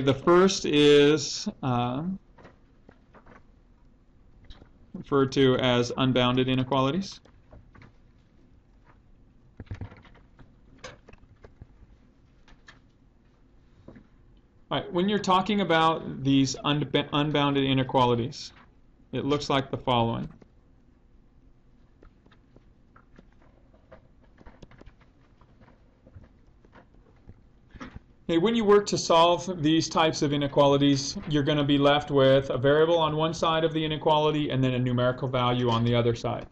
The first is referred to as unbounded inequalities. All right, when you're talking about these unbounded inequalities, it looks like the following. Okay, when you work to solve these types of inequalities, you're going to be left with a variable on one side of the inequality and then a numerical value on the other side.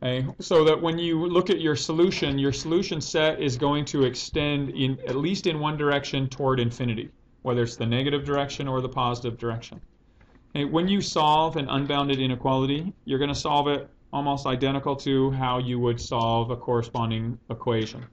Okay, so that when you look at your solution set is going to extend in at least in one direction toward infinity, whether it's the negative direction or the positive direction. Okay, when you solve an unbounded inequality, you're going to solve it almost identical to how you would solve a corresponding equation.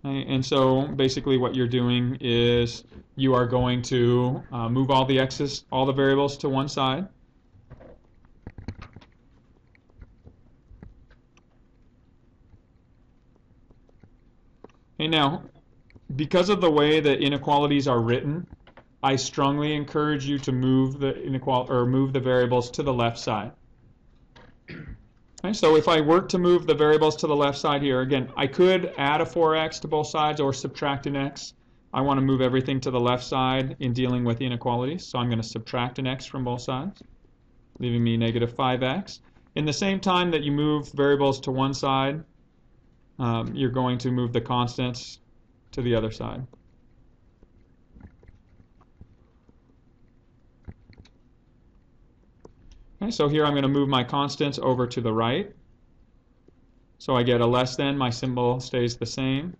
And so basically what you're doing is you are going to move all the variables to one side. Okay, now, because of the way that inequalities are written, I strongly encourage you to move the variables to the left side. Okay, so if I were to move the variables to the left side here, again, I could add a 4x to both sides or subtract an x. I want to move everything to the left side in dealing with inequalities, so I'm going to subtract an x from both sides, leaving me negative 5x. In the same time that you move variables to one side, you're going to move the constants to the other side. Okay, so here I'm going to move my constants over to the right. So I get a less than, my symbol stays the same.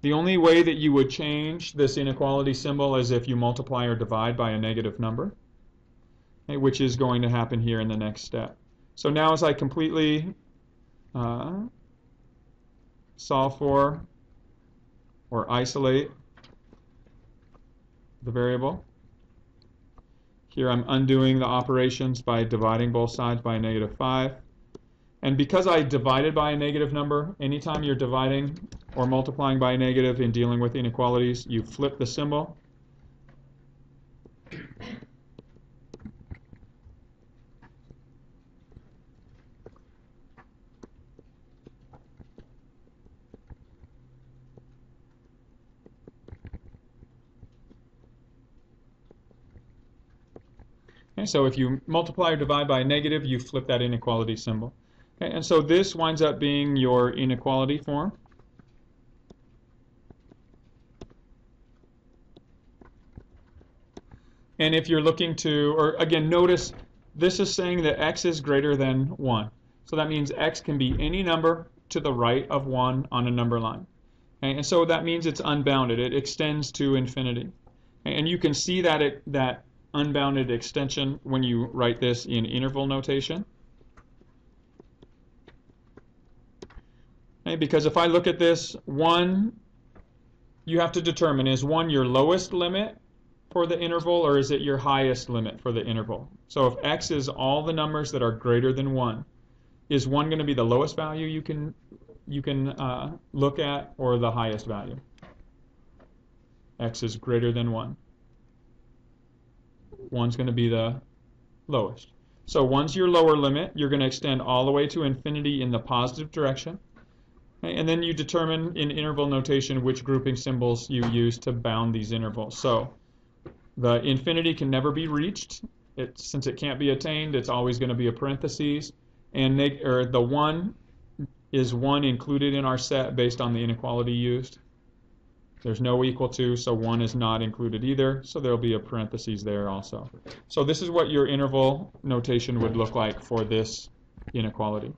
The only way that you would change this inequality symbol is if you multiply or divide by a negative number, okay, which is going to happen here in the next step. So now as I completely solve for or isolate the variable, here I'm undoing the operations by dividing both sides by a negative 5. And because I divided by a negative number, anytime you're dividing or multiplying by a negative in dealing with inequalities, you flip the symbol. Okay, so if you multiply or divide by a negative, you flip that inequality symbol. Okay, and so this winds up being your inequality form. And if you're looking to, or again, notice this is saying that x is greater than 1. So that means x can be any number to the right of 1 on a number line. Okay, and so that means it's unbounded. It extends to infinity. Okay, and you can see that unbounded extension when you write this in interval notation. Okay, because if I look at this, 1, you have to determine, is 1 your lowest limit for the interval, or is it your highest limit for the interval? So if x is all the numbers that are greater than 1, is 1 going to be the lowest value you can look at, or the highest value? X is greater than 1. 1's going to be the lowest. So 1's your lower limit. You're going to extend all the way to infinity in the positive direction. Okay, and then you determine in interval notation which grouping symbols you use to bound these intervals. So the infinity can never be reached. Since it can't be attained, it's always going to be a parentheses. And the 1 is 1 included in our set based on the inequality used. There's no equal to, so 1 is not included either, so there'll be a parentheses there also. So this is what your interval notation would look like for this inequality.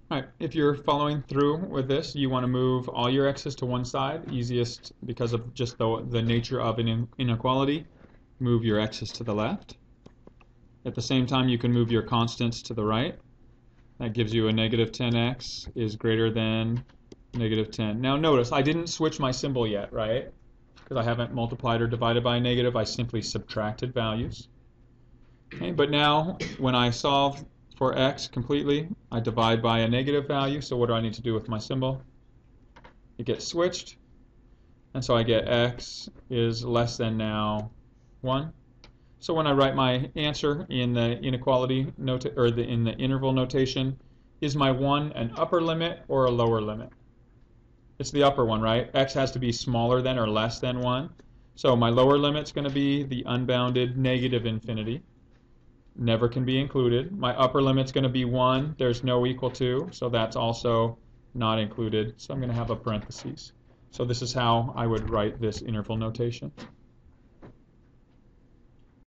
All right, if you're following through with this, you want to move all your x's to one side, easiest because of just the nature of an inequality. Move your x's to the left. At the same time, you can move your constants to the right. That gives you a negative 10x is greater than negative 10. Now notice, I didn't switch my symbol yet, right? Because I haven't multiplied or divided by a negative. I simply subtracted values. Okay, but now, when I solve For x completely, I divide by a negative value, so what do I need to do with my symbol? It gets switched, and so I get x is less than now 1. So when I write my answer in the inequality in the interval notation, is my 1 an upper limit or a lower limit? It's the upper one, right? X has to be smaller than or less than 1. So my lower limit's going to be the unbounded negative infinity. Never can be included. My upper limit's going to be 1. There's no equal to, so that's also not included. So I'm going to have a parentheses. So this is how I would write this interval notation.